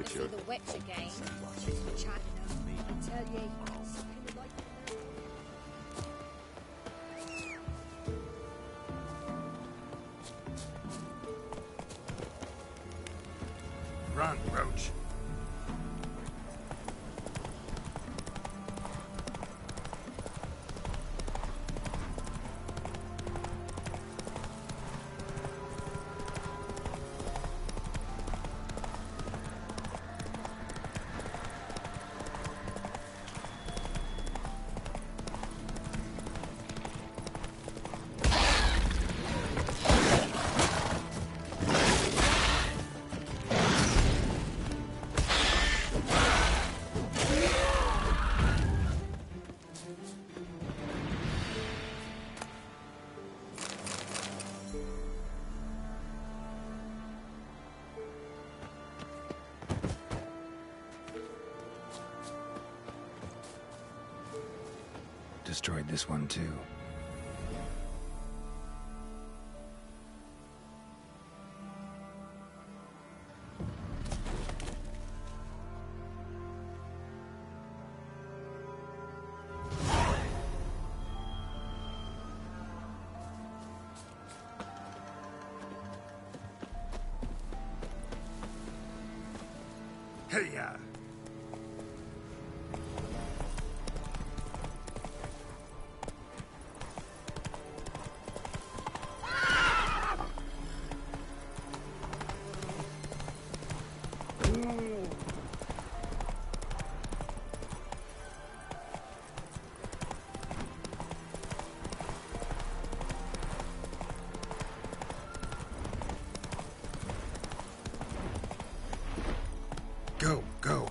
with your... the witch again. Chatting I tell ye. Run, Roach. Destroyed this one too. Hey-ya! Go, go.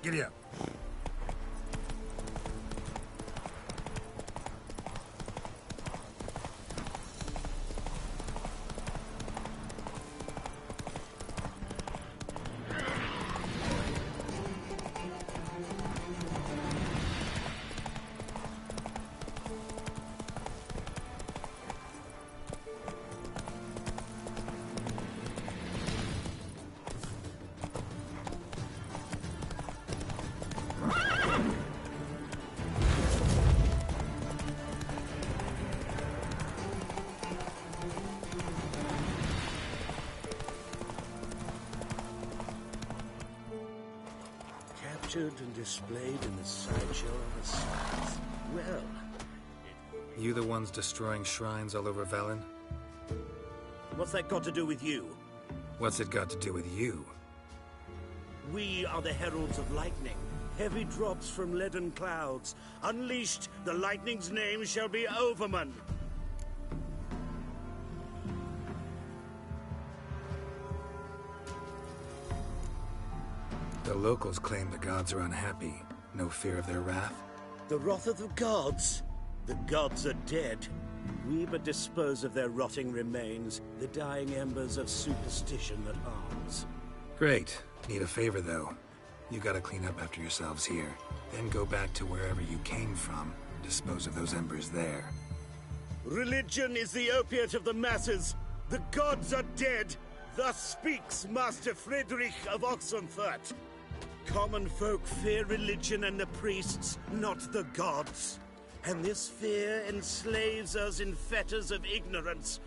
Giddy up. And displayed in the sideshow of the stars. Well, You the ones destroying shrines all over Velen? what's that got to do with you? What's it got to do with you? We are the heralds of lightning. Heavy drops from leaden clouds. Unleashed, the lightning's name shall be Overman. The locals claim the gods are unhappy. No fear of their wrath? The wrath of the gods? The gods are dead. We but dispose of their rotting remains, the dying embers of superstition that harms. Great. Need a favor, though. You gotta clean up after yourselves here. Then go back to wherever you came from. Dispose of those embers there. Religion is the opiate of the masses. The gods are dead. Thus speaks Master Friedrich of Oxenfurt. Common folk fear religion and the priests, not the gods. And this fear enslaves us in fetters of ignorance.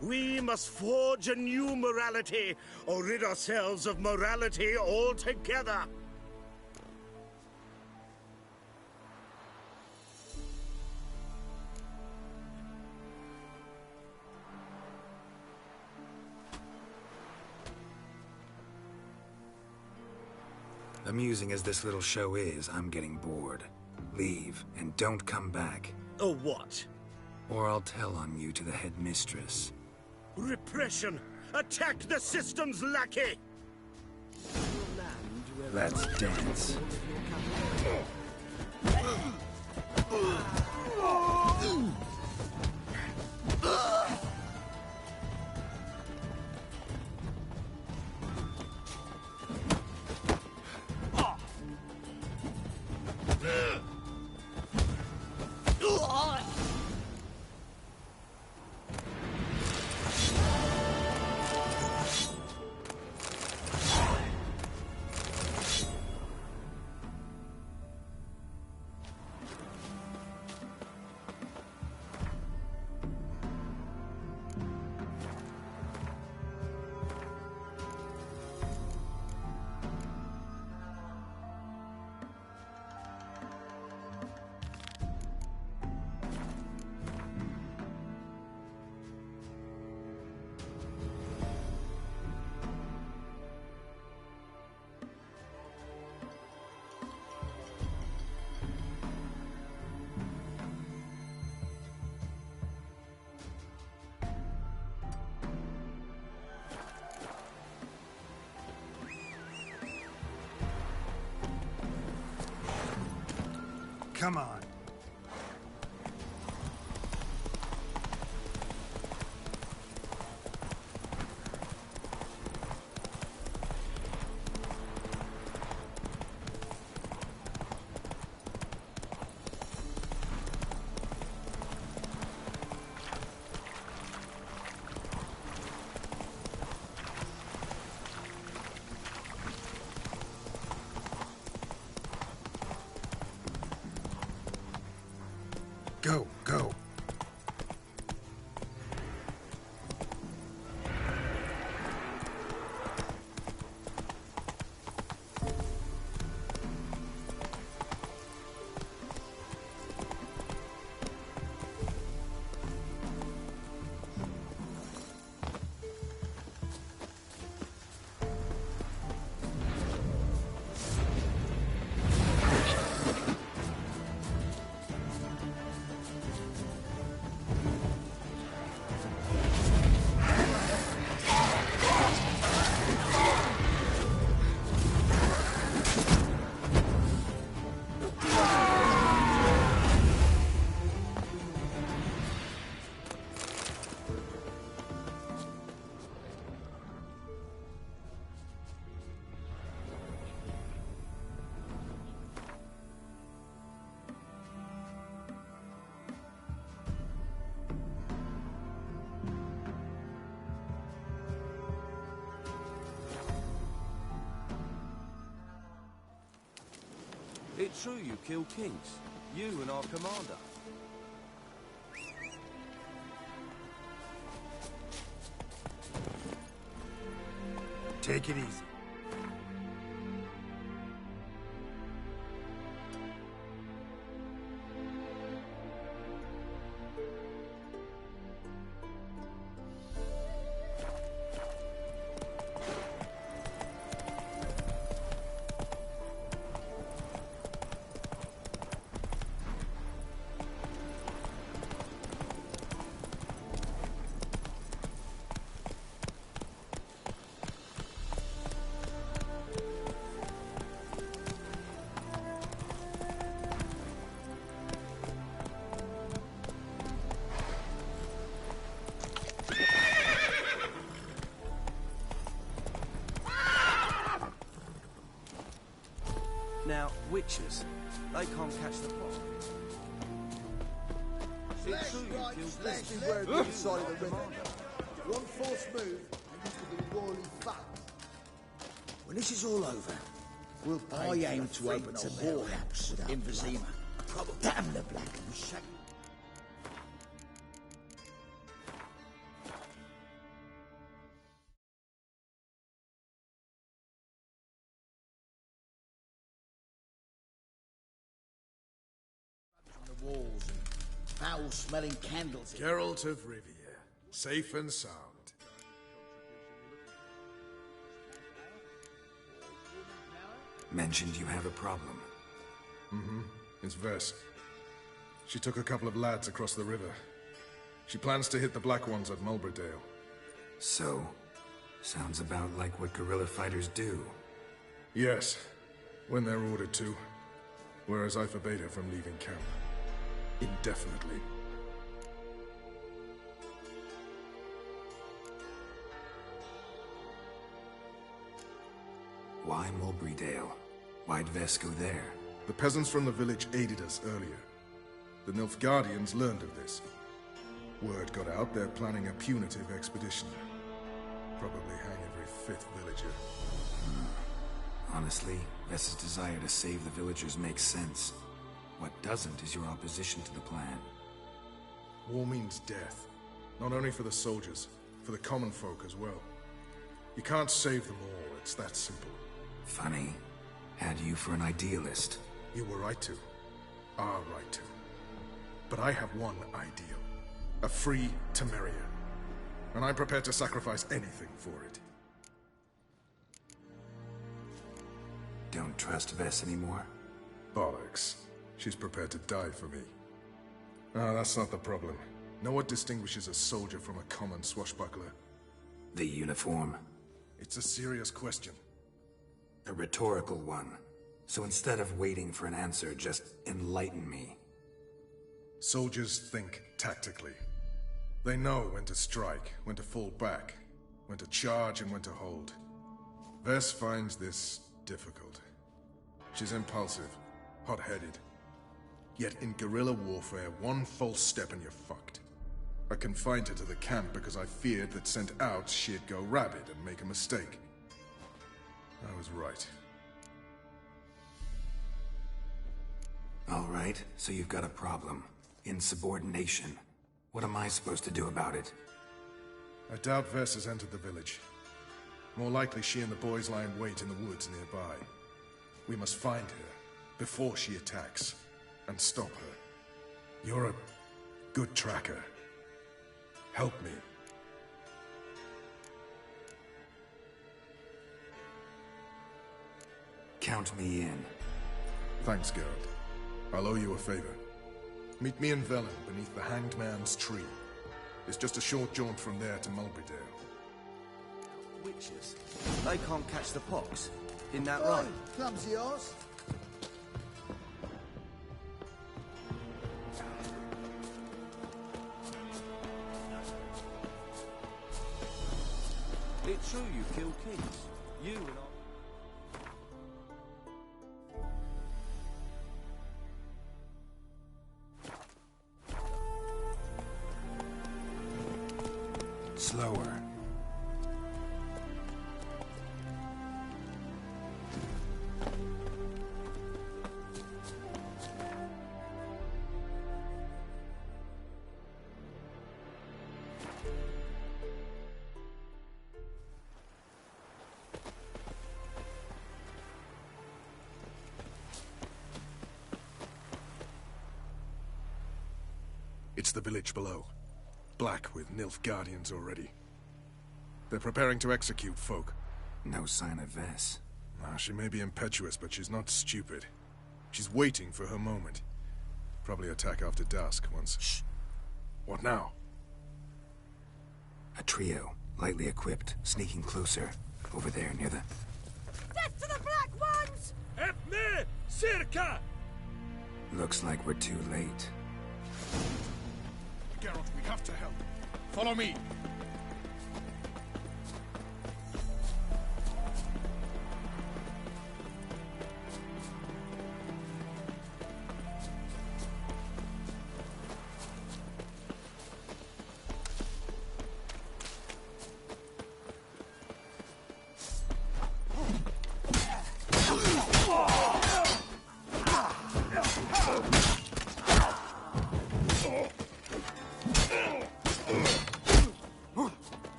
We must forge a new morality, or rid ourselves of morality altogether. Amusing as this little show is, I'm getting bored. Leave, and don't come back. Oh, what? Or I'll tell on you to the headmistress. Repression! Attack the system's lackey! Let's dance. Come on. Go, go. It's true you killed kings. You and our commander. Take it easy. Witches. They can't catch the pot. It's true you killed Let's Kings. beware the other side of the river. One false move, and you could be royally fucked. When this is all over, I aim to open a whorehouse in Vizima. Damn the black and shaggy. On the walls and foul-smelling candles. Geralt of Rivia, safe and sound. Mentioned you have a problem. It's Vess. She took a couple of lads across the river. She plans to hit the Black Ones at Mulbridale. So, sounds about like what guerrilla fighters do. Yes, when they're ordered to. Whereas I forbade her from leaving camp. Indefinitely. Why Mulbridale? Why'd Vess go there? The peasants from the village aided us earlier. The Nilfgaardians learned of this. Word got out they're planning a punitive expedition. Probably hang every fifth villager. Honestly, Vess's desire to save the villagers makes sense. What doesn't is your opposition to the plan. War means death. Not only for the soldiers, for the common folk as well. You can't save them all, it's that simple. Funny. Had you for an idealist. You were right to. Are right to. But I have one ideal. A free Temeria. And I'm prepared to sacrifice anything for it. Don't trust Vess anymore? Bollocks. She's prepared to die for me. Ah, that's not the problem. Know what distinguishes a soldier from a common swashbuckler? The uniform. It's a serious question. A rhetorical one. So instead of waiting for an answer, just enlighten me. Soldiers think tactically. They know when to strike, when to fall back, when to charge and when to hold. Vess finds this difficult. She's impulsive, hot-headed. Yet in guerrilla warfare, one false step and you're fucked. I confined her to the camp because I feared that sent out she'd go rabid and make a mistake. I was right. All right, so you've got a problem. Insubordination. What am I supposed to do about it? I doubt Vess has entered the village. More likely she and the boys lie in wait in the woods nearby. We must find her before she attacks and stop her. You're a good tracker. Help me. Count me in. Thanks, Geralt. I'll owe you a favor. Meet me in Velen beneath the Hanged Man's tree. It's just a short jaunt from there to Mulbridale. Witches. They can't catch the pox. Isn't that Oi, right? clumsy arse. It's true you killed kings. You and I... Slower. It's the village below. Black with Nilfgaardians already. They're preparing to execute folk. No sign of Vess. She may be impetuous, but she's not stupid. She's waiting for her moment. Probably attack after dusk once... Shh! What now? A trio, lightly equipped, sneaking closer. Over there, near the... Death to the Black Ones! Help me! Circa! Looks like we're too late. Geralt, we have to help. Follow me.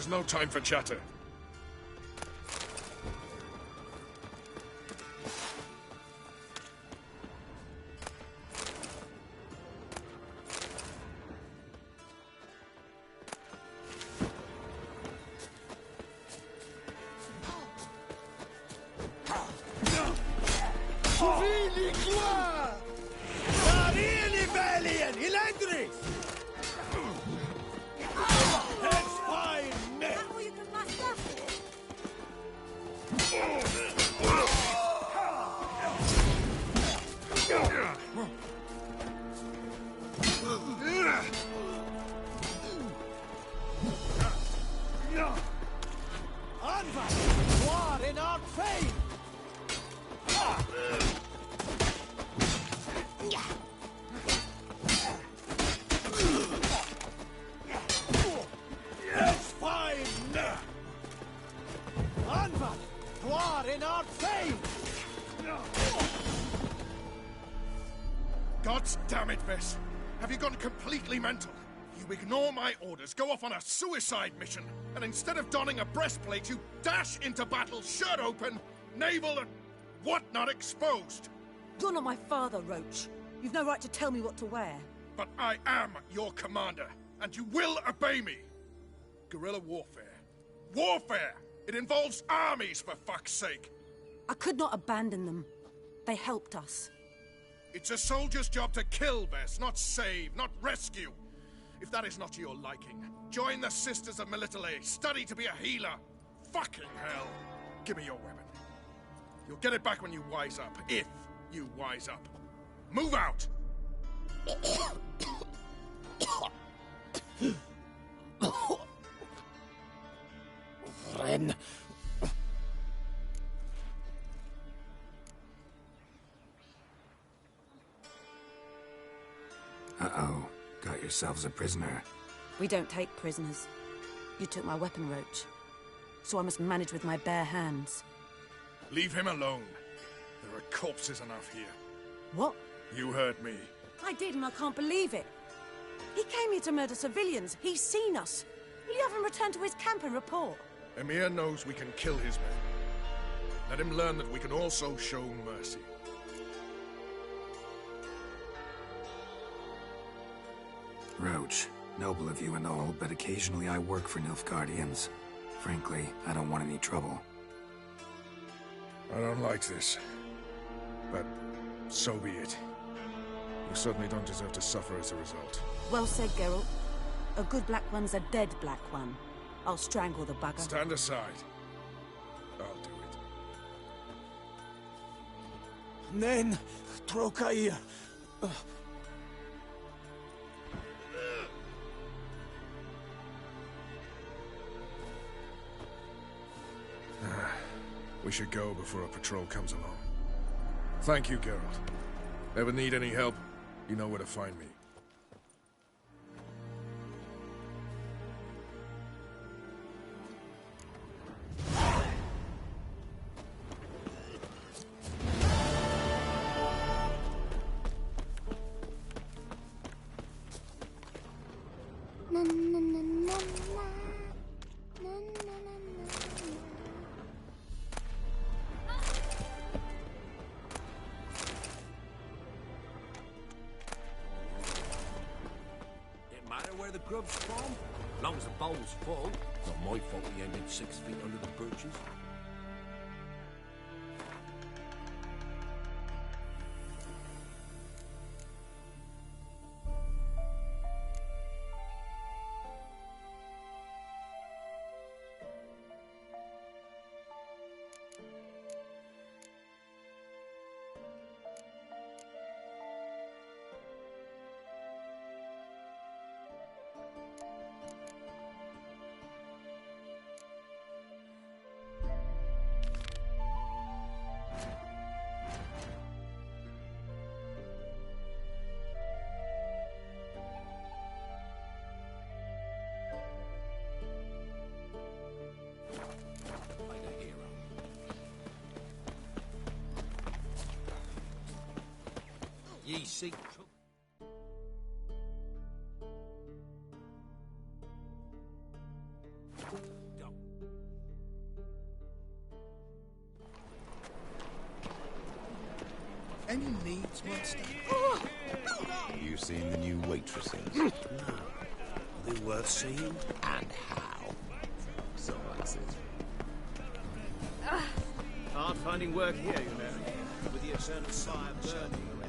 This is no time for chatter. God damn it, Vess. Have you gone completely mental? You ignore my orders, go off on a suicide mission, and instead of donning a breastplate, you dash into battle, shirt open, navel and whatnot exposed. You're not my father, Roach. You've no right to tell me what to wear. But I am your commander, and you will obey me. Guerrilla warfare. Warfare! It involves armies, for fuck's sake. I could not abandon them. They helped us. It's a soldier's job to kill, Vess, not save, not rescue. If that is not to your liking, join the Sisters of Melitele. Study to be a healer. Fucking hell. Give me your weapon. You'll get it back when you wise up, if you wise up. Move out! Ren. Uh-oh. Got yourselves a prisoner. We don't take prisoners. You took my weapon, Roach. So I must manage with my bare hands. Leave him alone. There are corpses enough here. What? You heard me. I did, and I can't believe it. He came here to murder civilians. He's seen us. Will you have him return to his camp and report? Emir knows we can kill his men. Let him learn that we can also show mercy. Roach, noble of you and all, but occasionally I work for Nilfgaardians. Frankly, I don't want any trouble. I don't like this. But so be it. You certainly don't deserve to suffer as a result. Well said, Geralt. A good black one's a dead black one. I'll strangle the bugger. Stand aside. I'll do it. Nen. Trokair. We should go before a patrol comes along. Thank you, Geralt. Ever need any help, you know where to find me. Where the grub's from? As long as the bowl's full. Not my fault we ended 6 feet under the birches. Ye seek trouble. Any needs, monster? You seen the new waitresses? No. Are they worth seeing? And how? Someone says. Hard finding work here, you know. With the eternal fire burning around.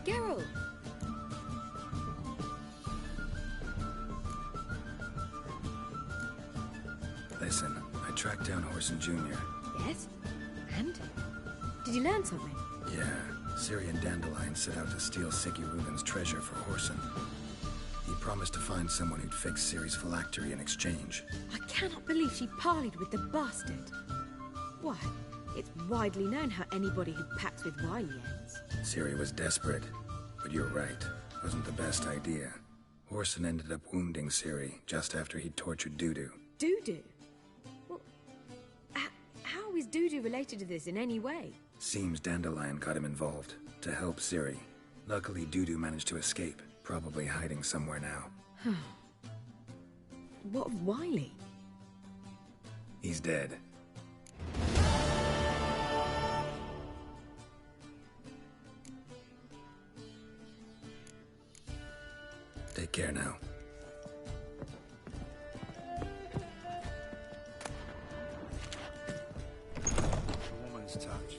Geralt! Listen, I tracked down Horson Jr. Yes? And? Did you learn something? Yeah, Ciri and Dandelion set out to steal Siggy Reuben's treasure for Horson. He promised to find someone who'd fix Ciri's phylactery in exchange. I cannot believe she parleyed with the bastard. Why, it's widely known how anybody who packs with wily ends. Ciri was desperate, but you're right. Wasn't the best idea. Horson ended up wounding Ciri just after he'd tortured Dudu. Dudu? Well, how is Dudu related to this in any way? Seems Dandelion got him involved, to help Ciri. Luckily, Dudu managed to escape, probably hiding somewhere now. What of Wily? He's dead. Take care now. A woman's touch.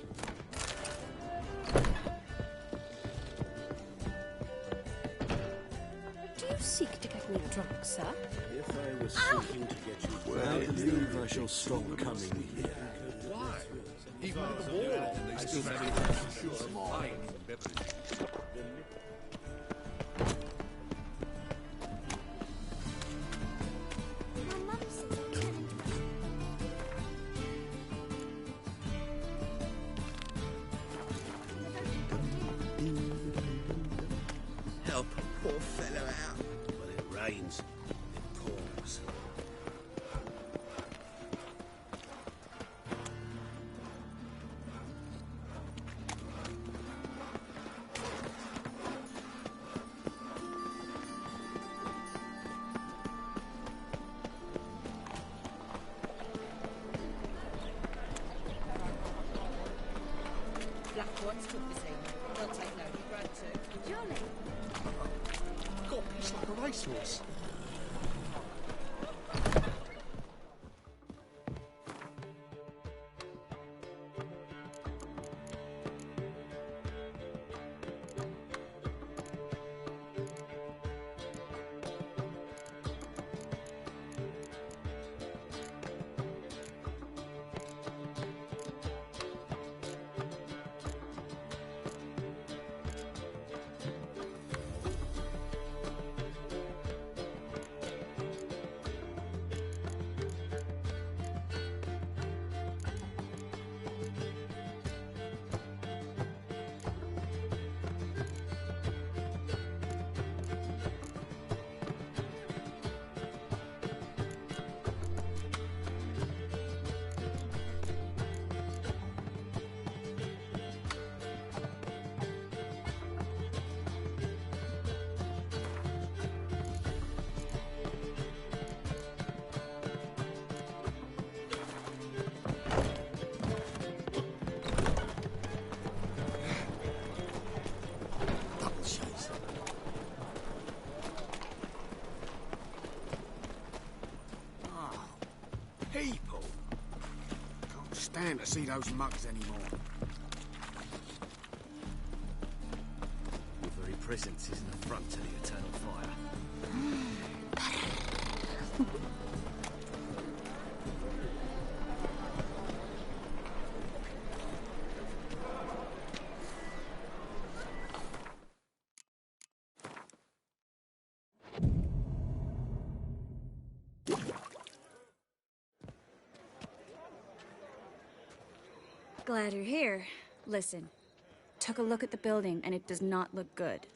Do you seek to get me drunk, sir? If I was seeking to get you, well, I believe I shall stop coming here. Why? Even at the wall, they still manage to find beverage. Help a poor fellow out. When it rains, it pours. Black White's good this evening. They'll take no regret too. Johnny! God, it's like a racehorse. People! Can't stand to see those mugs anymore. Your very presence is an affront to the eternal fire. Glad you're here. Listen, took a look at the building and it does not look good.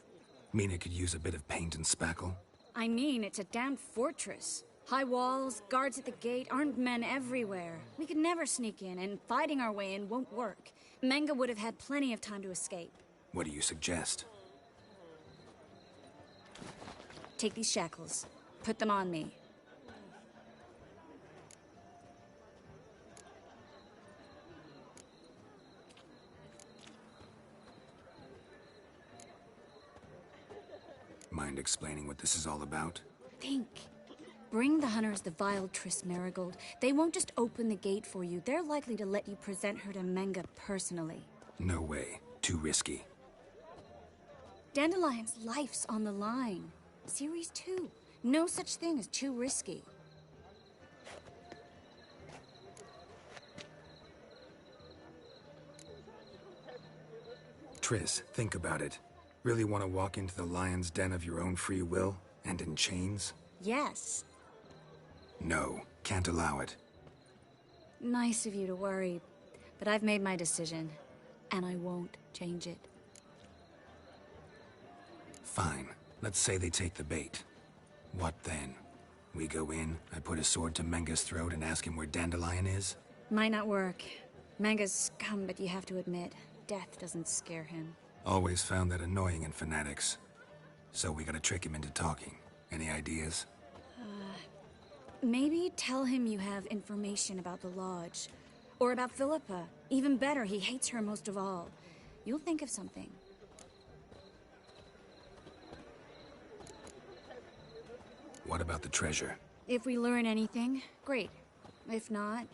Mean it could use a bit of paint and spackle? I mean, it's a damn fortress. High walls, guards at the gate, armed men everywhere. We could never sneak in, and fighting our way in won't work. Menga would have had plenty of time to escape. What do you suggest? Take these shackles. Put them on me. Mind explaining what this is all about? Think. Bring the hunters the vile Triss Marigold. They won't just open the gate for you. They're likely to let you present her to Menga personally. No way. Too risky. Dandelion's life's on the line. Series 2. No such thing as too risky. Triss, think about it. Really want to walk into the lion's den of your own free will, and in chains? Yes. No, can't allow it. Nice of you to worry, but I've made my decision, and I won't change it. Fine. Let's say they take the bait. What then? We go in, I put a sword to Menga's throat and ask him where Dandelion is? Might not work. Menga's scum, but you have to admit, death doesn't scare him. Always found that annoying in fanatics. So we gotta trick him into talking. Any ideas? Maybe tell him you have information about the Lodge. Or about Philippa. Even better, he hates her most of all. You'll think of something. What about the treasure? If we learn anything, great. If not...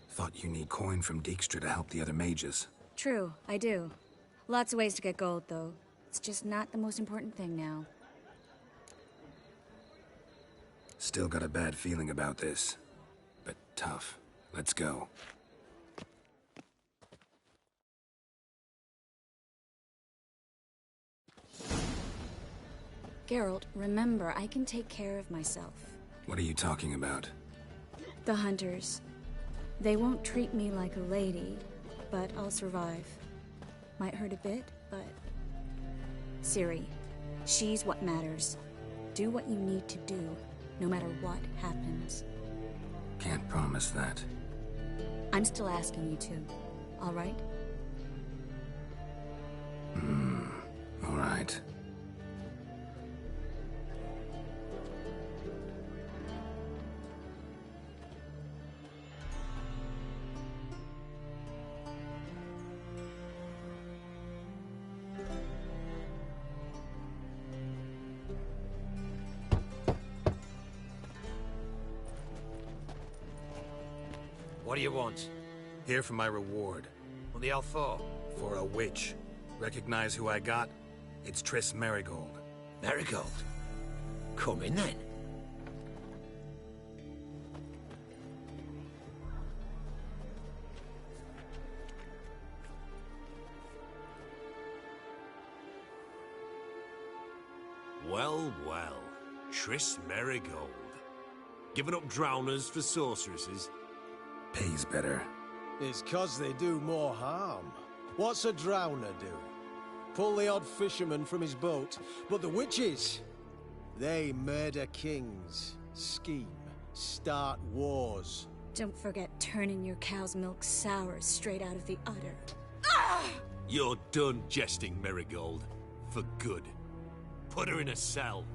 Thought you need coin from Dijkstra to help the other mages. True, I do. Lots of ways to get gold, though. It's just not the most important thing now. Still got a bad feeling about this. But tough. Let's go. Geralt, remember, I can take care of myself. What are you talking about? The hunters. They won't treat me like a lady, but I'll survive. Might hurt a bit, but... Ciri, she's what matters. Do what you need to do, no matter what happens. Can't promise that. I'm still asking you to, all right? All right. What do you want? Here for my reward. What the hell for? For a witch. Recognize who I got? It's Triss Marigold. Marigold? Come in then. Well, well. Triss Marigold. Giving up drowners for sorceresses? Pays better. It's 'cause they do more harm. What's a drowner do? Pull the odd fisherman from his boat. But the witches, they murder kings, scheme, start wars. Don't forget turning your cow's milk sour straight out of the udder. You're done jesting, Marigold. For good. Put her in a cell.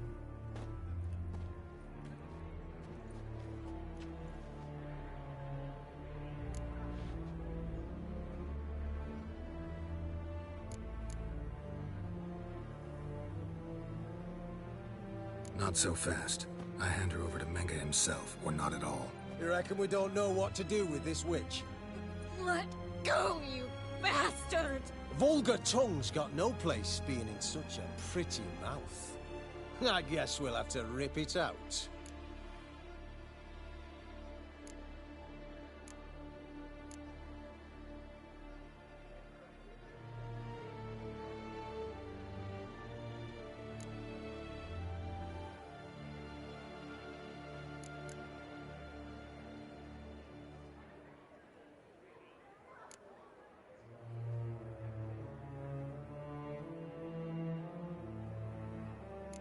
Not so fast. I hand her over to Menga himself, or not at all. You reckon we don't know what to do with this witch? Let go, you bastard! Vulgar tongue's got no place being in such a pretty mouth. I guess we'll have to rip it out.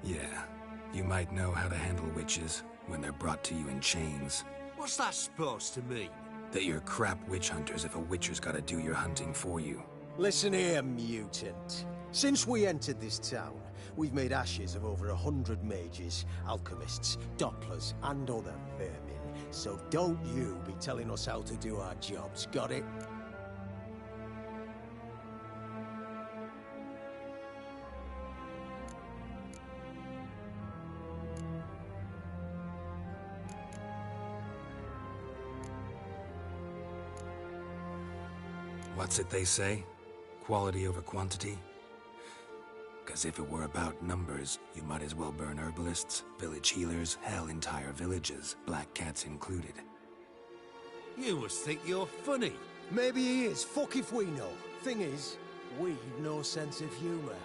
Yeah, you might know how to handle witches when they're brought to you in chains. What's that supposed to mean? That you're crap witch hunters if a witcher's gotta do your hunting for you. Listen here, mutant. Since we entered this town, we've made ashes of over 100 mages, alchemists, dopplers, and other vermin. So don't you be telling us how to do our jobs, got it? What's it they say? Quality over quantity? Because if it were about numbers, you might as well burn herbalists, village healers, hell, entire villages, black cats included. You must think you're funny. Maybe he is. Fuck if we know. Thing is, we've no sense of humor.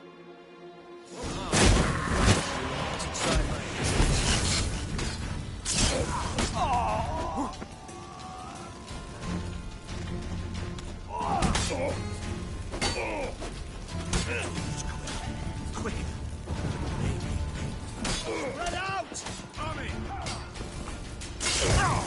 Quick! Spread out! Army! Get out!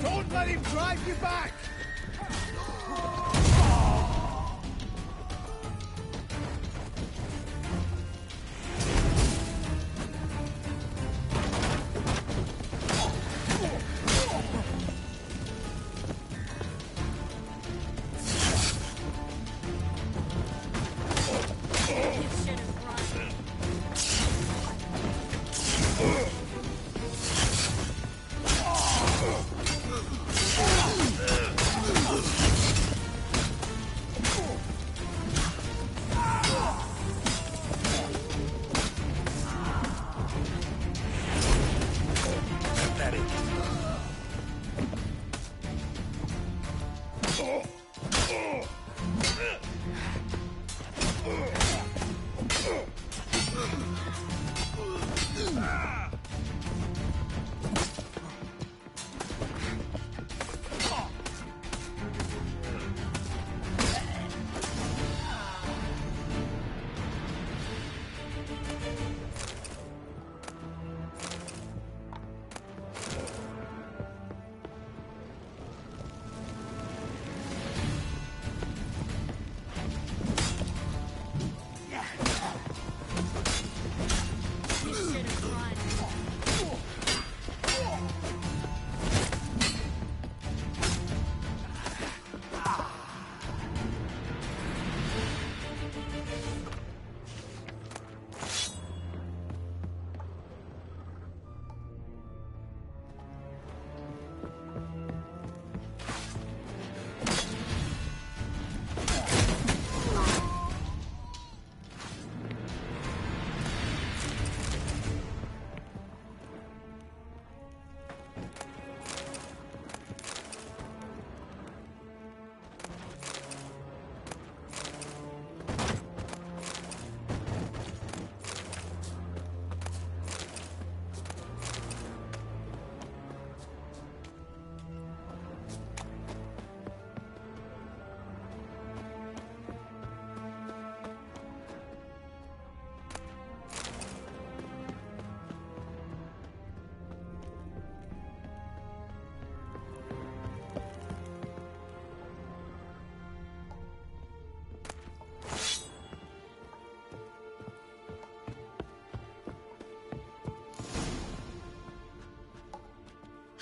Don't let him drive you back!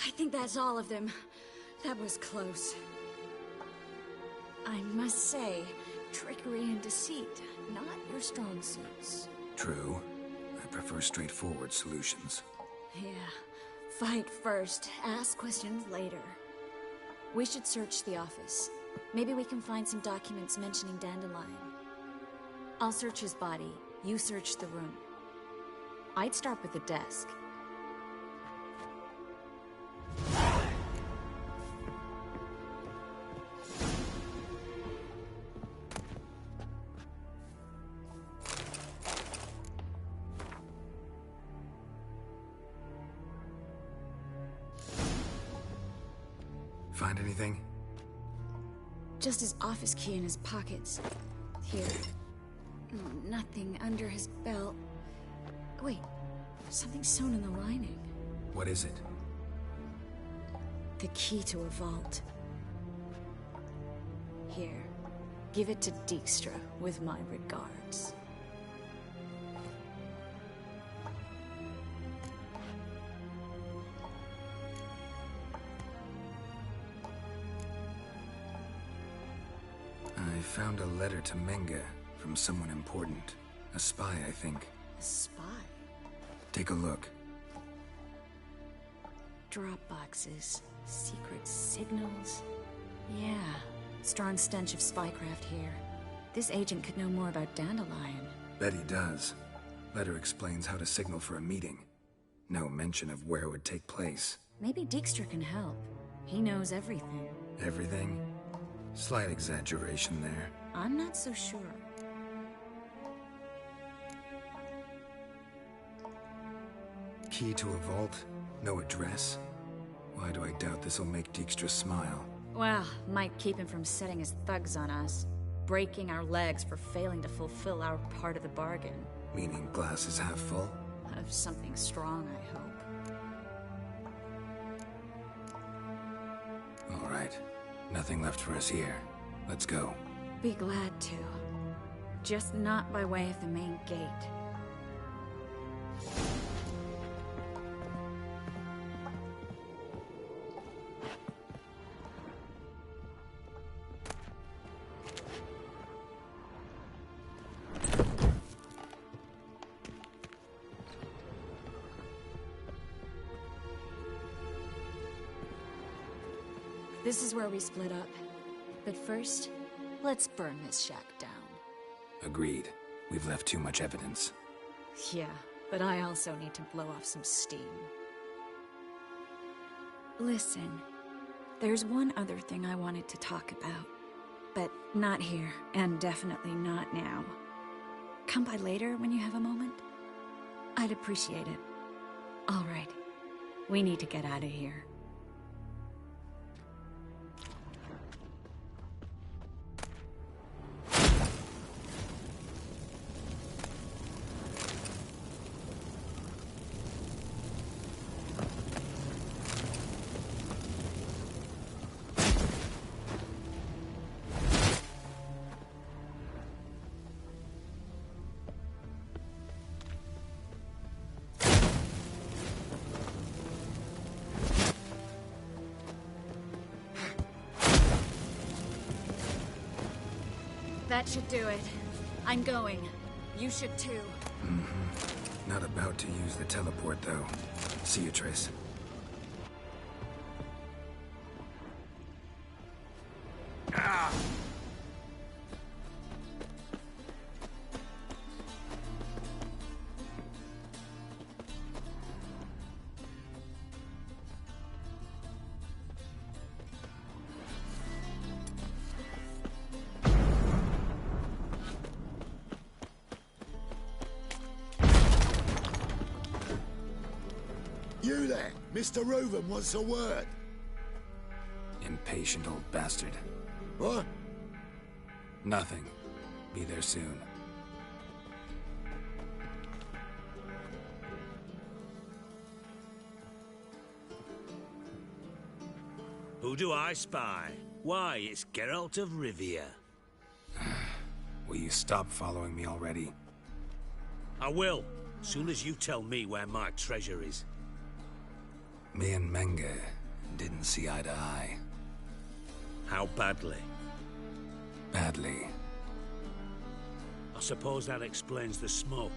I think that's all of them. That was close. I must say, trickery and deceit, not your strong suits. True. I prefer straightforward solutions. Yeah. Fight first, ask questions later. We should search the office. Maybe we can find some documents mentioning Dandelion. I'll search his body. You search the room. I'd start with the desk. Find anything? Just his office key in his pockets. Here. Nothing under his belt. Wait, something sewn in the lining. What is it? The key to a vault. Here. Give it to Dijkstra with my regards. I found a letter to Menge from someone important. A spy, I think. A spy? Take a look. Drop boxes. Secret signals. Yeah. Strong stench of spycraft here. This agent could know more about Dandelion. Bet he does. Letter explains how to signal for a meeting. No mention of where it would take place. Maybe Dijkstra can help. He knows everything. Everything? Slight exaggeration there. I'm not so sure. Key to a vault? No address? Why do I doubt this'll make Dijkstra smile? Well, might keep him from setting his thugs on us. Breaking our legs for failing to fulfill our part of the bargain. Meaning glass is half full? Of something strong, I hope. All right. Nothing left for us here. Let's go. Be glad to. Just not by way of the main gate. This is where we split up. But first, let's burn this shack down. Agreed. We've left too much evidence. Yeah, but I also need to blow off some steam. Listen, there's one other thing I wanted to talk about. But not here, and definitely not now. Come by later when you have a moment? I'd appreciate it. All right. We need to get out of here. That should do it. I'm going. You should too. Mm-hmm. Not about to use the teleport, though. See you, Triss. Ah! You there! Mr. Reuven wants a word. Impatient old bastard. What? Nothing. Be there soon. Who do I spy? Why, it's Geralt of Rivia. Will you stop following me already? I will, soon as you tell me where my treasure is. Me and Menge didn't see eye to eye. How badly? Badly. I suppose that explains the smoke.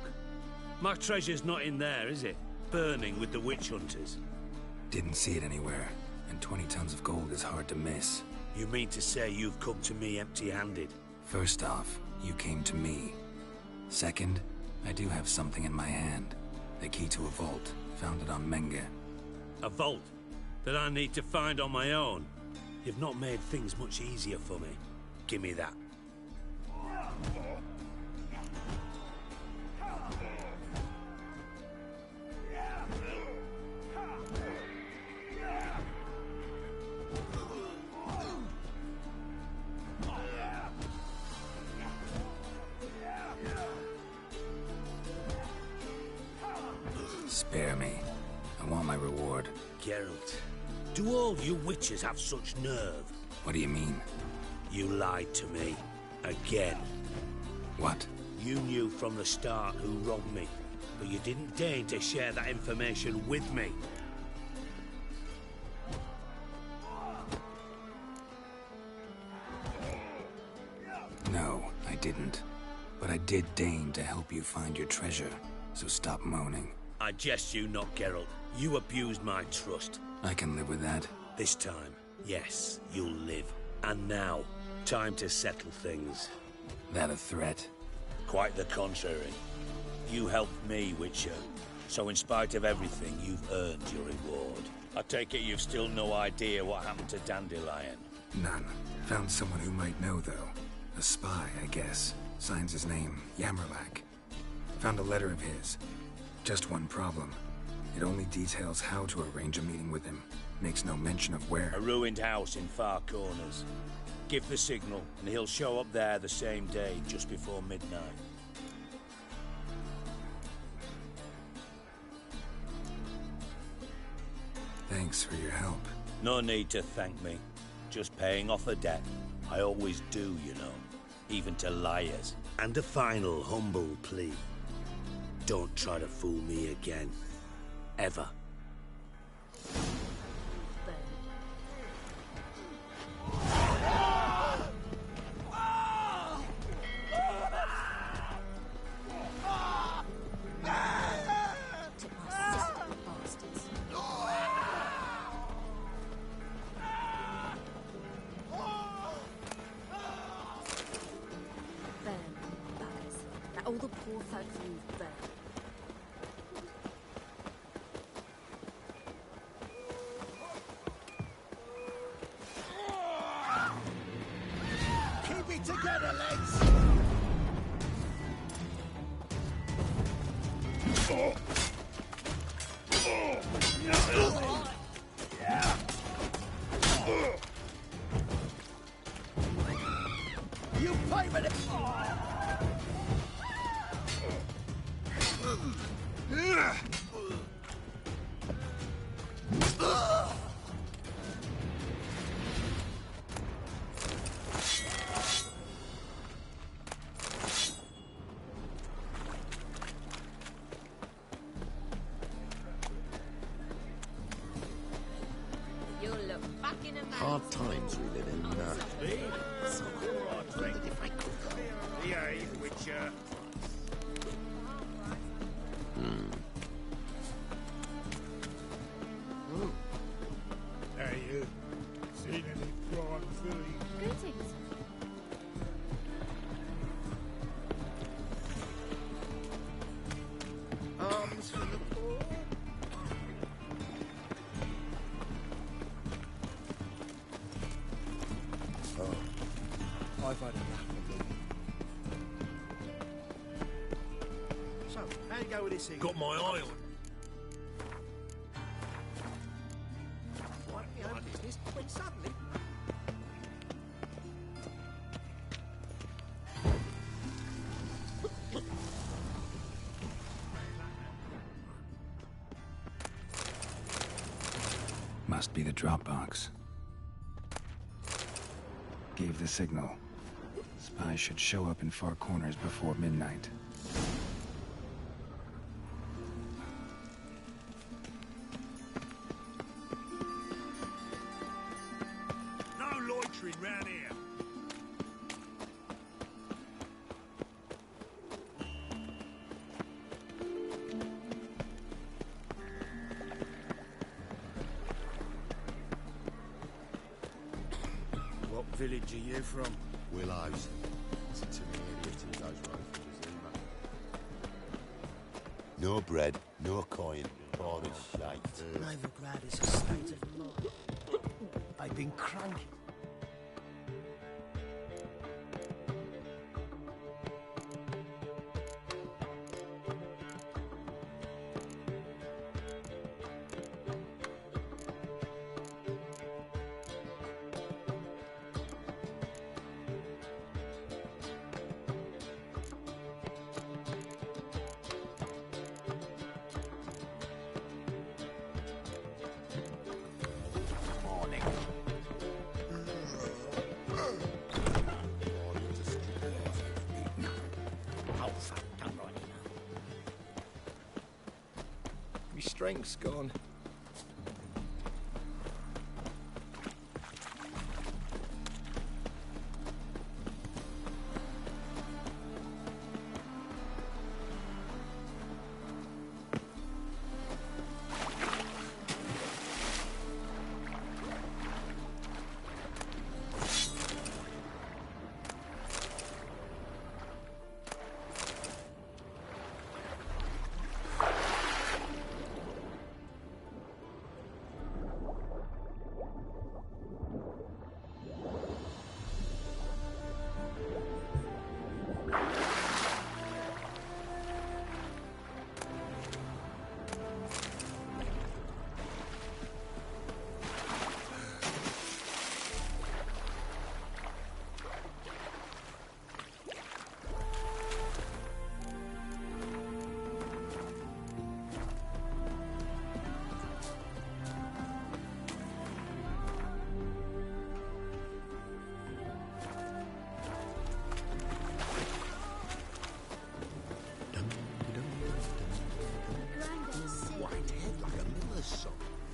My treasure's not in there, is it? Burning with the witch hunters. Didn't see it anywhere, and 20 tons of gold is hard to miss. You mean to say you've come to me empty-handed? First off, you came to me. Second, I do have something in my hand. The key to a vault, found it on Menge. A vault that I need to find on my own? You've not made things much easier for me. Give me that. Spare me. I want my reward. Geralt, do all you witches have such nerve? What do you mean? You lied to me. Again. What? You knew from the start who robbed me, but you didn't deign to share that information with me. No, I didn't. But I did deign to help you find your treasure, so stop moaning. I jest you not, Geralt. You abused my trust. I can live with that. This time, yes, you'll live. And now, time to settle things. That a threat? Quite the contrary. You helped me, Witcher. So in spite of everything, you've earned your reward. I take it you've still no idea what happened to Dandelion? None. Found someone who might know, though. A spy, I guess. Signs his name, Yammerlack. Found a letter of his. Just one problem. It only details how to arrange a meeting with him. Makes no mention of where. A ruined house in Far Corners. Give the signal, and he'll show up there the same day, just before midnight. Thanks for your help. No need to thank me. Just paying off a debt. I always do, you know. Even to liars. And a final humble plea. Don't try to fool me again. Ever. All the poor folks move there. Keep it together, lads! You pay me the... Hard times we live in. So I wondered if I could. Behave, Witcher. Hey, you. Seen any prime filly? Greetings. Arms for the poor. I've had enough of them. So, how you go with this thing? Got my eye on. Mind my own business, when suddenly... Must be the drop box. Gave the signal. Spies should show up in Far Corners before midnight. No loitering round here. What village are you from? Willows. It's a tiny idiot who goes right for Zima. No bread, no coin, boring shite. Melovybez is a state of mind. I've been cranky. my strength's gone.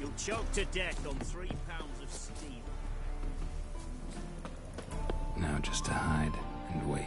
You'll choke to death on 3 pounds of steam. Now just to hide and wait.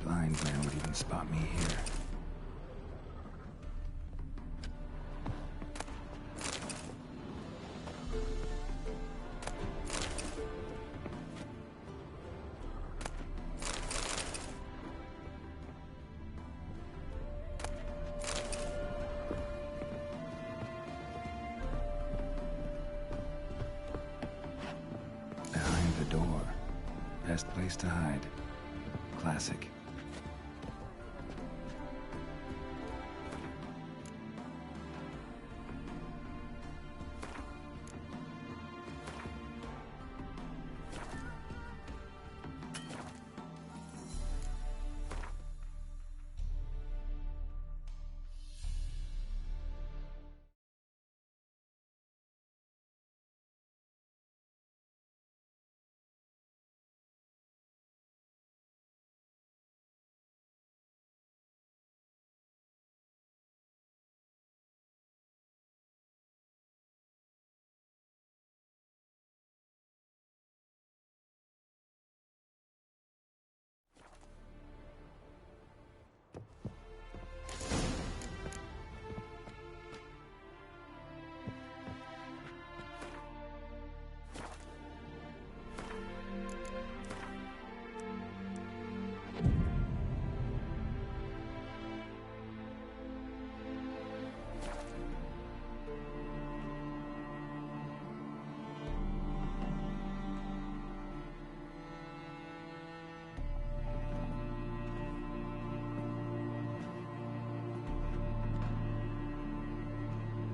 Blind man would even spot me here. Behind the door. Best place to hide. Classic.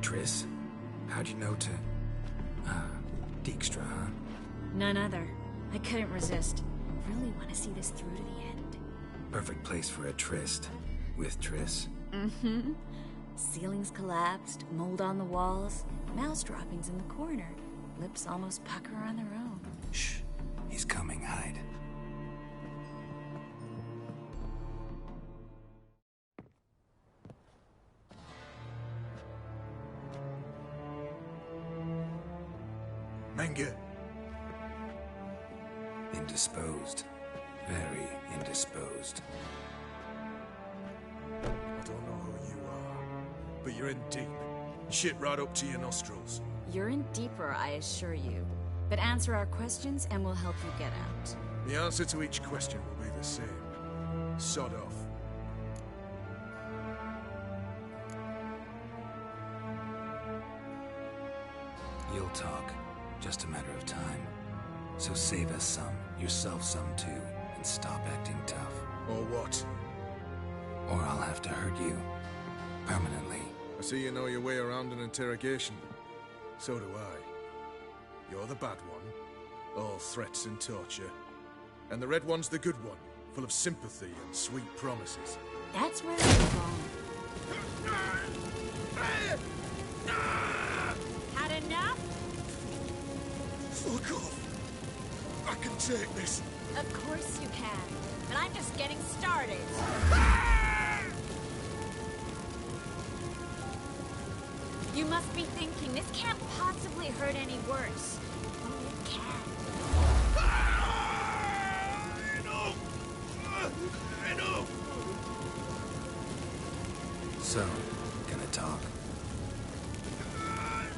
Triss? How'd you know to... Dijkstra, huh? None other. I couldn't resist. Really want to see this through to the end. Perfect place for a tryst. With Triss. Mm-hmm. Ceilings collapsed, mold on the walls, mouse droppings in the corner. Lips almost pucker on their own. Shh. He's coming, hide. Menge. Indisposed. Very indisposed. I don't know who you are, but you're in deep. Shit right up to your nostrils. You're in deeper, I assure you. But answer our questions and we'll help you get out. The answer to each question will be the same. Sod off. You'll talk. Just a matter of time. So save us some, yourself some too, and stop acting tough. Or what? Or I'll have to hurt you. Permanently. I see you know your way around an interrogation. So do I. You're the bad one. All threats and torture. And the red one's the good one, full of sympathy and sweet promises. That's where it's wrong. Had enough? Fuck off! I can take this. Of course you can. But I'm just getting started. You must be thinking, this can't possibly hurt any worse. Oh, it can. Enough! So, gonna talk?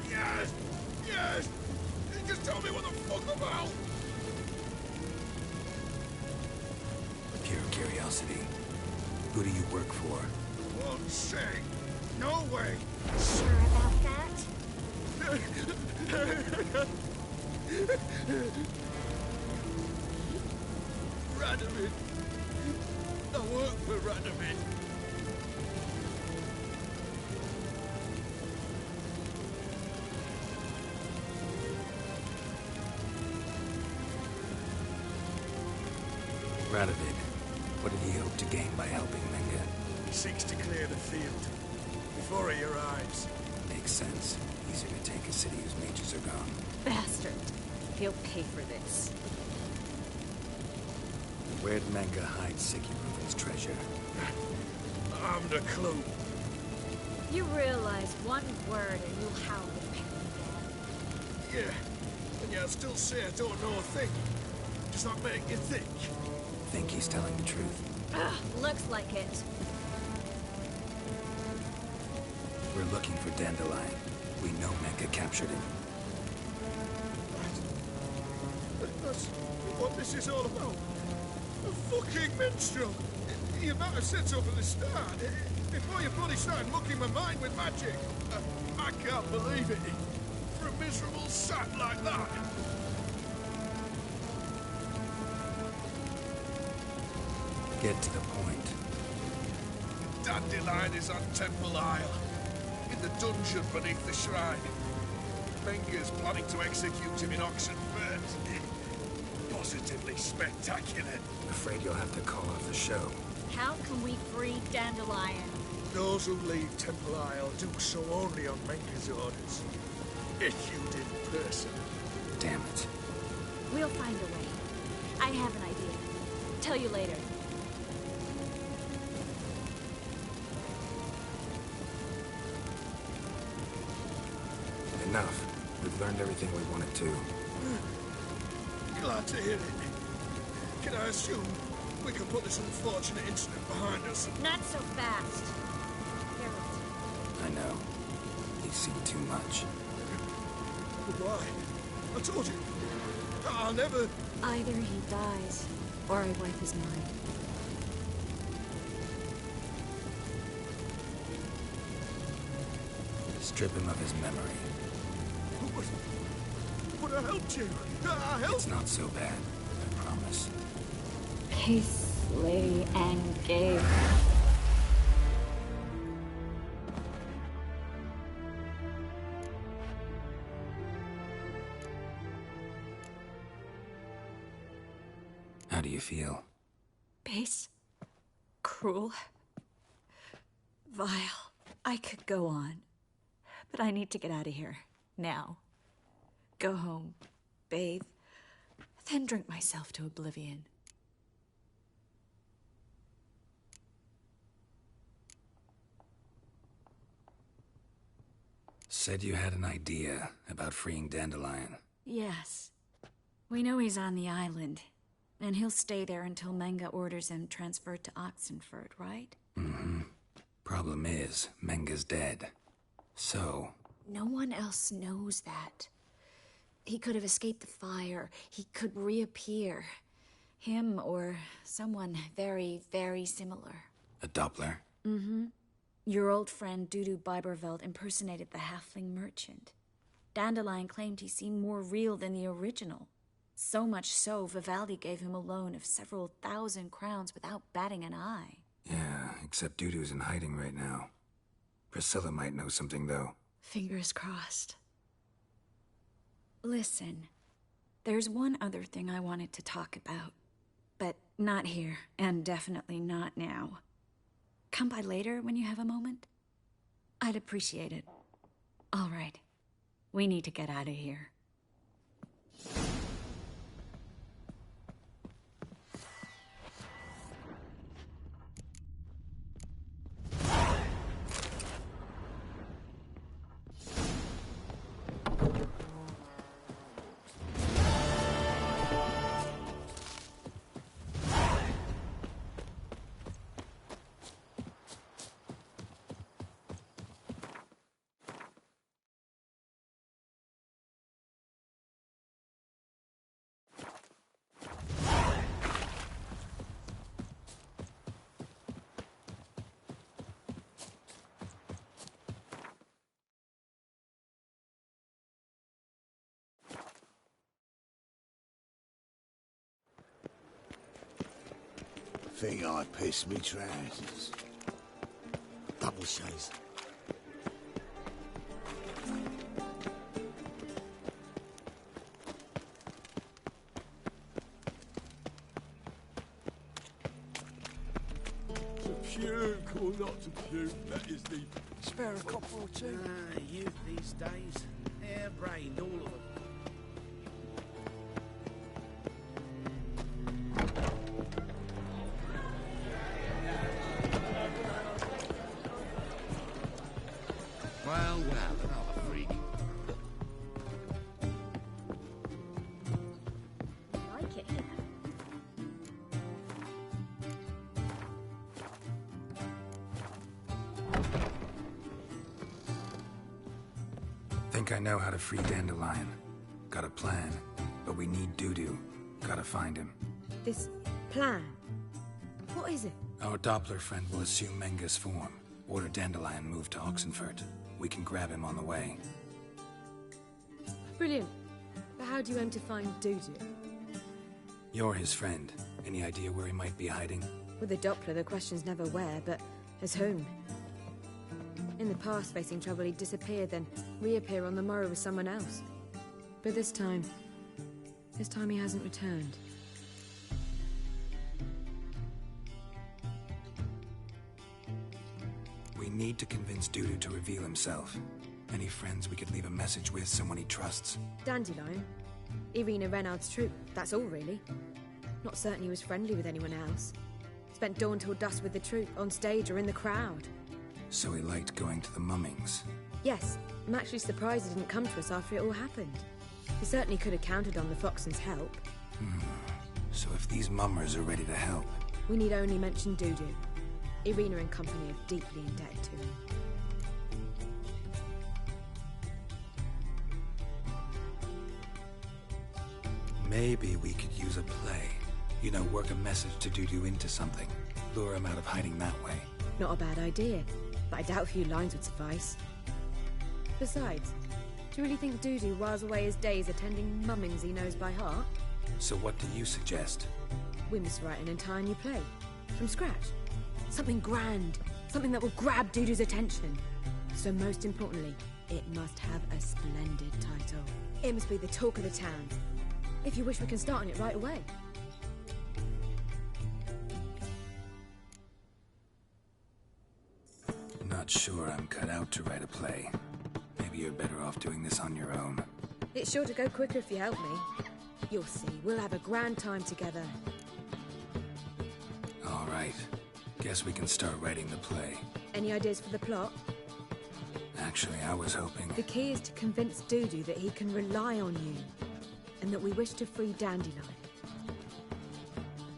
Yes! Yes! Just tell me what the fuck about! Pure curiosity. Who do you work for? Won't say. No way! Sure about that? Radovid. I work for Radovid. Radovid. What did he hope to gain by helping Menga? He seeks to clear the field before he arrives. Makes sense. Easier to take a city whose mages are gone. Bastard. He'll pay for this. Where'd Menga hide Sikiruvin's treasure? I haven't a clue. You realize one word and you'll howl the penny again. Yeah, and yet I still say I don't know a thing. Does that make you think? Think he's telling the truth? Ugh, looks like it. We're looking for Dandelion. We know Menga captured him. That's what this is all about. A fucking minstrel! You might have said so from the start. Before you bloody started mucking my mind with magic. I can't believe it. For a miserable sap like that. Get to the point. Dandelion is on Temple Isle. In the dungeon beneath the shrine. Menga's planning to execute him in Oxenfurt. Positively spectacular. Afraid you'll have to call off the show. How can we free Dandelion? Those who leave Temple Isle do so only on Menga's orders. Issued in person. Damn it. We'll find a way. I have an idea. Tell you later. Enough. We've learned everything we wanted to. Glad to hear it. Can I assume we can put this unfortunate incident behind us? Not so fast. Harold. I know. You've seen too much. But why? I told you. I'll never... Either he dies, or I wipe his mind. Strip him of his memory. But I helped you. I helped... It's not so bad. I promise. Kiss, lay, and gave. How do you feel? Base. Cruel. Vile. I could go on. But I need to get out of here. Now. Go home. Bathe. Then drink myself to oblivion. Said you had an idea about freeing Dandelion. Yes. We know he's on the island. And he'll stay there until Menga orders him transferred to Oxenfurt, right? Mm-hmm. Problem is, Menga's dead. So... No one else knows that. He could have escaped the fire. He could reappear. Him or someone very, very similar. A Doppler? Mm-hmm. Your old friend Dudu Biberveld impersonated the halfling merchant. Dandelion claimed he seemed more real than the original. So much so, Vivaldi gave him a loan of several thousand crowns without batting an eye. Yeah, except Dudu's in hiding right now. Priscilla might know something, though. Fingers crossed. Listen, There's one other thing I wanted to talk about. But not here, and definitely not now. Come by later when you have a moment? I'd appreciate it. All right. We need to get out of here. Think I pissed me trousers. Double shows. To puke or not to puke, that is the... Spare a copper or two? Youth these days. Hair-brained, all of them. Well, another freak. I like it here. Think I know how to free Dandelion. Got a plan, but we need Dudu. Gotta find him. This plan? What is it? Our Doppler friend will assume Menga's form. Order Dandelion moved to Oxenfurt. We can grab him on the way. Brilliant. But how do you aim to find Dudu? You're his friend. Any idea where he might be hiding? With the Doppler, the question's never where, but as whom. In the past, facing trouble, he'd disappear, then reappear on the morrow with someone else. But this time he hasn't returned. We need to convince Dudu to reveal himself. Any friends we could leave a message with, someone he trusts? Dandelion? Irina Renard's troop, that's all really. Not certain he was friendly with anyone else. Spent dawn till dusk with the troop, on stage or in the crowd. So he liked going to the mummings. Yes, I'm actually surprised he didn't come to us after it all happened. He certainly could have counted on the Foxen's help. So if these mummers are ready to help... We need only mention Dudu. Irina and company are deeply indebted to him. Maybe we could use a play. You know, work a message to Dudu into something. Lure him out of hiding that way. Not a bad idea, but I doubt a few lines would suffice. Besides, do you really think Dudu whiles away his days attending mummings he knows by heart? So what do you suggest? We must write an entire new play. From scratch. Something grand. Something that will grab Dudu's attention. So most importantly, it must have a splendid title. It must be the talk of the town. If you wish, we can start on it right away. Not sure I'm cut out to write a play. Maybe you're better off doing this on your own. It's sure to go quicker if you help me. You'll see, we'll have a grand time together. All right. Guess we can start writing the play. Any ideas for the plot? Actually, I was hoping... The key is to convince Dudu that he can rely on you, and that we wish to free Dandelion.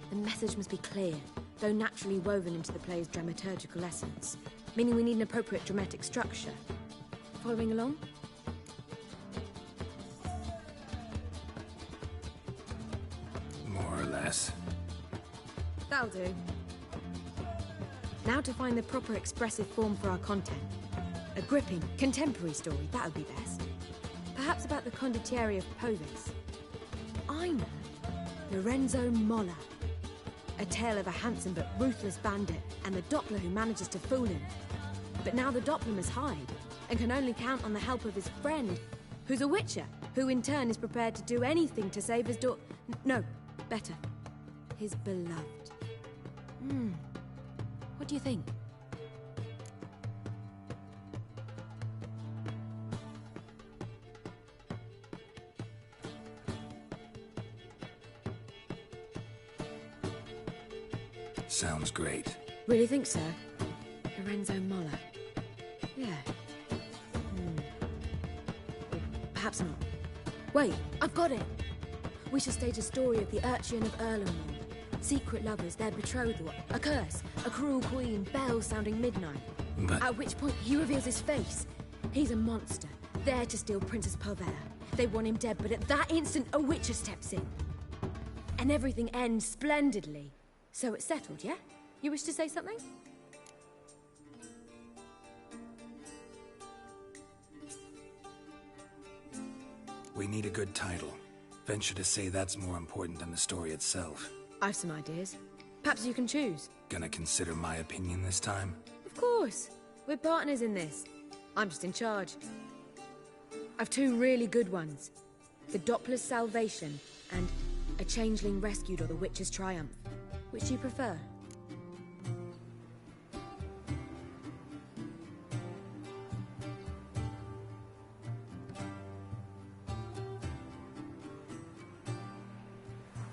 The message must be clear, though naturally woven into the play's dramaturgical essence, meaning we need an appropriate dramatic structure. Following along? More or less. That'll do. Now to find the proper expressive form for our content. A gripping, contemporary story, that would be best. Perhaps about the condottieri of Povis. I know. Lorenzo Molla. A tale of a handsome but ruthless bandit and the Doppler who manages to fool him. But now the Doppler must hide and can only count on the help of his friend, who's a witcher, who who in turn is prepared to do anything to save his daughter. No, better. His beloved. What do you think? Sounds great. Really think so? Lorenzo Moller. Yeah. Perhaps not. Wait, I've got it! We should stage a story of the Urchin of Erlenwald. Secret lovers, their betrothal, a curse, a cruel queen, bells sounding midnight. But... At which point he reveals his face. He's a monster, there to steal Princess Pavera. They want him dead, but at that instant a witcher steps in. And everything ends splendidly. So it's settled, yeah? You wish to say something? We need a good title. Venture to say that's more important than the story itself. I've some ideas. Perhaps you can choose. Gonna consider my opinion this time? Of course. We're partners in this. I'm just in charge. I've two really good ones. The Doppler's Salvation and A Changeling Rescued or the Witch's Triumph. Which do you prefer?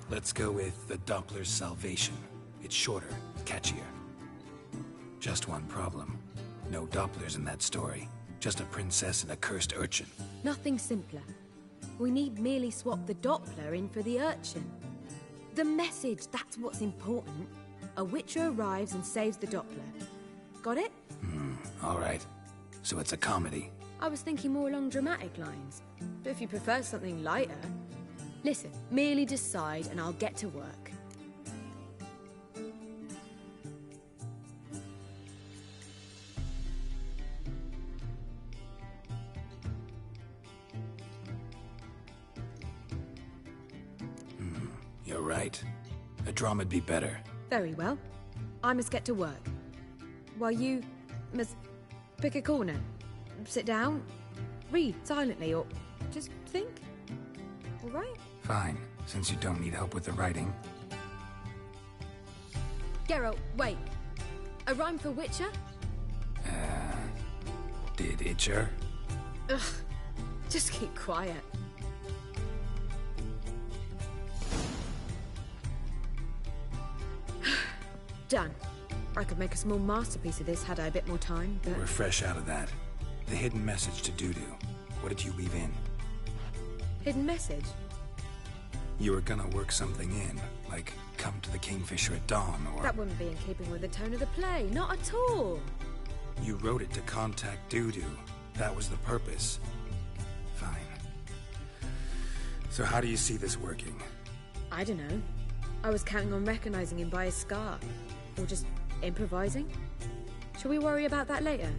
Let's go with The Doppler's Salvation. It's shorter, catchier. Just one problem. No Dopplers in that story. Just a princess and a cursed urchin. Nothing simpler. We need merely swap the Doppler in for the urchin. The message, that's what's important. A witcher arrives and saves the Doppler. Got it? All right. So it's a comedy. I was thinking more along dramatic lines. But if you prefer something lighter... Listen, merely decide and I'll get to work. You're right. A drama'd be better. Very well. I must get to work. While you must pick a corner. Sit down, read silently, or just think. All right? Fine, since you don't need help with the writing. Geralt, wait. A rhyme for Witcher? Did Itcher? Ugh. Just keep quiet. Done. I could make a small masterpiece of this had I a bit more time, but... We're fresh out of that. The hidden message to Dudu. What did you leave in? Hidden message? You were gonna work something in, like come to the Kingfisher at dawn, or... That wouldn't be in keeping with the tone of the play, not at all. You wrote it to contact Dudu. That was the purpose. Fine. So how do you see this working? I don't know. I was counting on recognizing him by his scar. Or just improvising? Shall we worry about that later?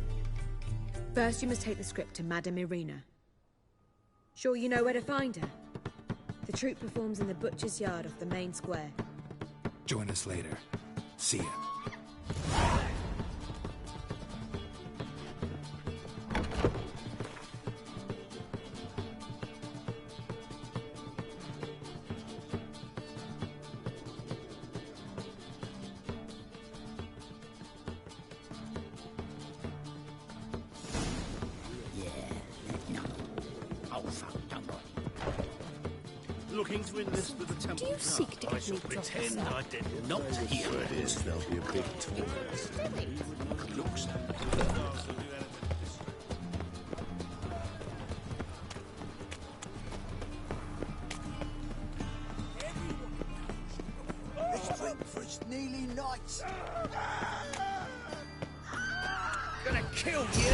First, you must take the script to Madame Irina. Sure you know where to find her? The troupe performs in the butcher's yard off the main square. Join us later. See ya. Looking to enlist with the temple. Do you seek to I shall pretend I did not hear it. There'll be a big tournament. Looks It's drink for its nearly nights. gonna kill you.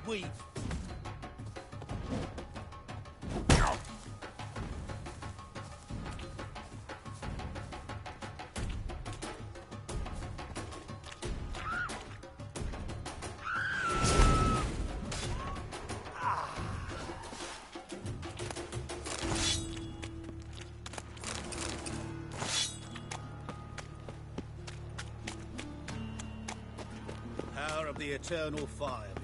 Weave. the eternal fire.